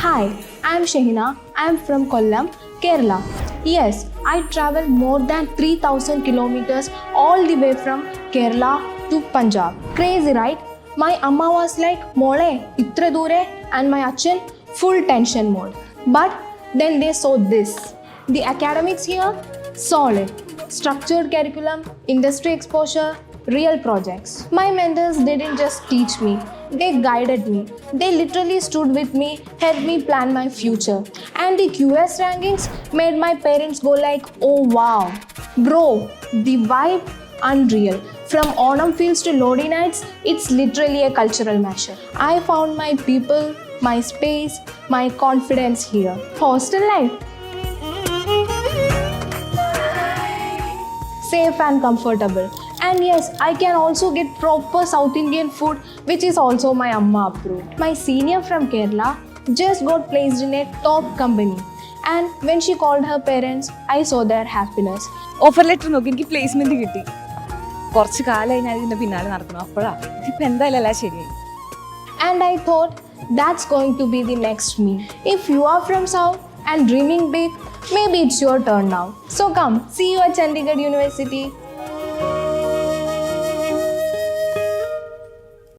Hi, I am Shahina. I am from Kollam, Kerala. Yes, I traveled more than 3000 kilometers all the way from Kerala to Punjab. Crazy, right? My amma was like, Mole, itre dure, and my achan, full tension mode. But then they saw this. The academics here, solid. Structured curriculum, industry exposure, real projects. My mentors didn't just teach me, they guided me. They literally stood with me, helped me plan my future. And the QS rankings made my parents go like, oh wow. Bro, the vibe, unreal. From Onam fields to Lodi nights, it's literally a cultural mashup. I found my people, my space, my confidence here. Hostel life. Safe and comfortable. And yes, I can also get proper South Indian food, which is also my amma approved. My senior from Kerala just got placed in a top company. And when she called her parents, I saw their happiness. Offer letter നോക്കി എനിക്ക് placement കിട്ടി. കുറച്ച് കാലമായി ഞാൻ ഇതിന്റെ പിന്നാലെ നടക്കണം. അപ്പോഴാണ് ഇപ്പം എന്തായാലും എല്ലാം ശരിയായി. And I thought that's going to be the next me. If you are from South and dreaming big, maybe it's your turn now. So come, see you at Chandigarh University.